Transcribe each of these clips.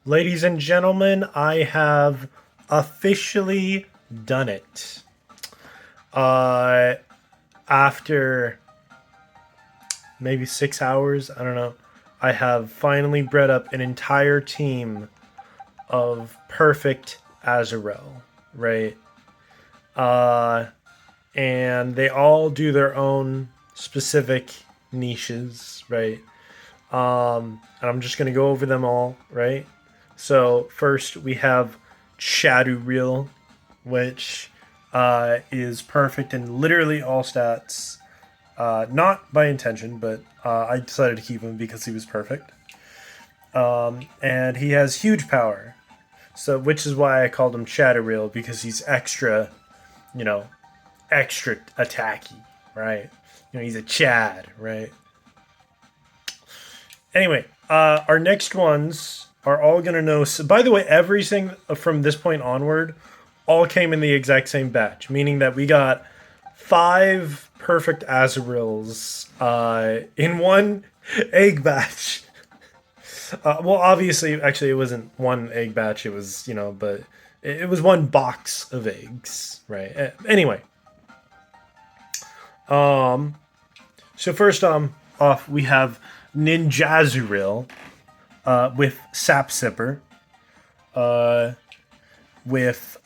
Ladies and gentlemen, I have officially done it. Uh, After maybe 6 hours, I don't know, I have finally bred up an entire team of perfect Azrael, right? Uh, and they all do their own specific niches, right? And I'm just gonna go over them all, right? So first we have Shadow Reel, which is perfect in literally all stats. Not by intention, but I decided to keep him because he was perfect. And he has huge power, so which is why I called him Shadow Reel because he's extra, you know, extra attacky, right? He's a Chad, right? Anyway, our next ones are all gonna know. So, by the way, everything from this point onward all came in the exact same batch, meaning that we got five perfect Azraels in one egg batch. Well, obviously, actually, it wasn't one egg batch. It was, but it was one box of eggs, right? Anyway, so first off, we have Ninjazuril with Sap Sipper, with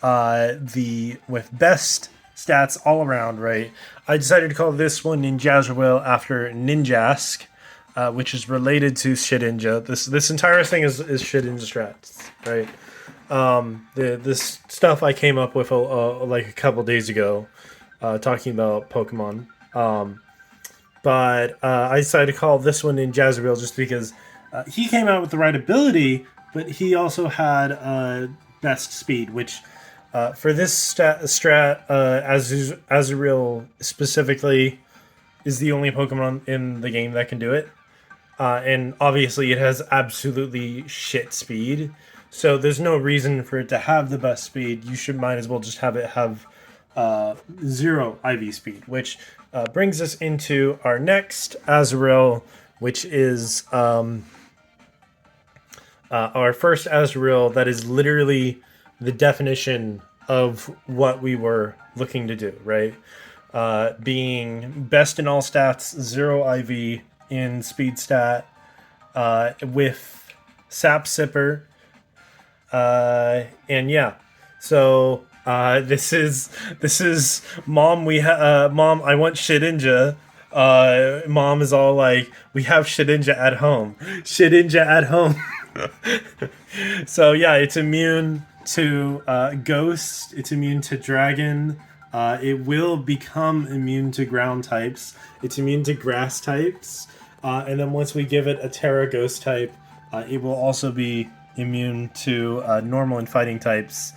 best stats all around. Right, I decided to call this one Ninjazuril after Ninjask, which is related to Shedinja. This entire thing is Shedinja Strats, right? This stuff I came up with like a couple days ago, talking about Pokemon. But I decided to call this one in Jazrael just because he came out with the right ability, but he also had best speed, which for this strat, Azrael specifically is the only Pokemon in the game that can do it. And obviously, it has absolutely shit speed. So there's no reason for it to have the best speed. You should might as well just have it have zero IV speed, which brings us into our next Azrael, which is our first Azrael that is literally the definition of what we were looking to do, right? Being best in all stats, zero IV in speed stat, with Sap Sipper, and yeah, so this is mom. Mom. I want Shedinja. Mom is all like, we have Shedinja at home. Shedinja at home. So yeah, it's immune to Ghost. It's immune to Dragon. It will become immune to ground types. It's immune to grass types. And then once we give it a Terra Ghost type, it will also be immune to normal and fighting types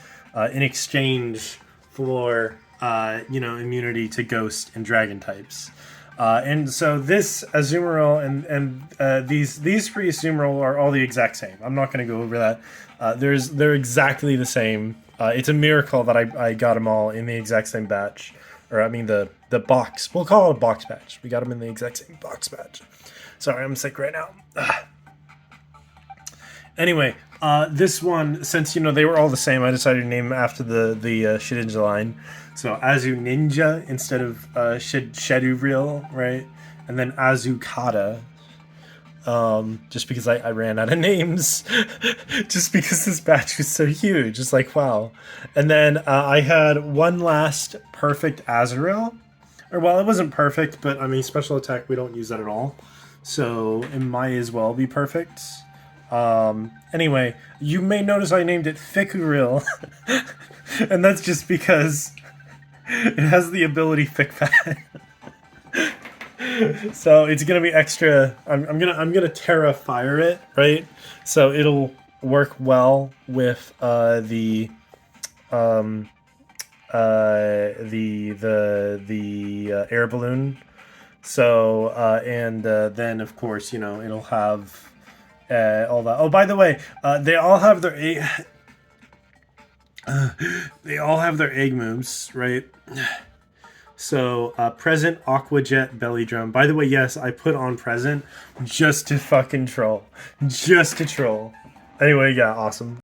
in exchange for immunity to Ghost and Dragon types. And so this Azumarill and these three Azumarill are all the exact same. I'm not going to go over that. They're exactly the same. It's a miracle that I got them all in the exact same batch, or I mean the box. We'll call it a box batch. We got them in the exact same box batch. Sorry, I'm sick right now. Anyway, this one, since they were all the same, I decided to name them after the Shedinja line. So Azu Ninja instead of Sheduvriel, right? And then Azukata. Just because I ran out of names, just because this batch was so huge. It's like, wow. And then I had one last perfect Azrael. Or, well, it wasn't perfect, but I mean, special attack, we don't use that at all. So it might as well be perfect. Anyway, you may notice I named it Ficuril. And that's just because it has the ability Fic Fat. So it's gonna be extra. I'm gonna Terra Fire it, right? So it'll work well with the air balloon. So and then of course it'll have all that. Oh, by the way, they all have their they all have their egg moves, right? So, present Aqua Jet Belly Drum. By the way, yes, I put on present just to fucking troll. Just to troll. Anyway, yeah, awesome.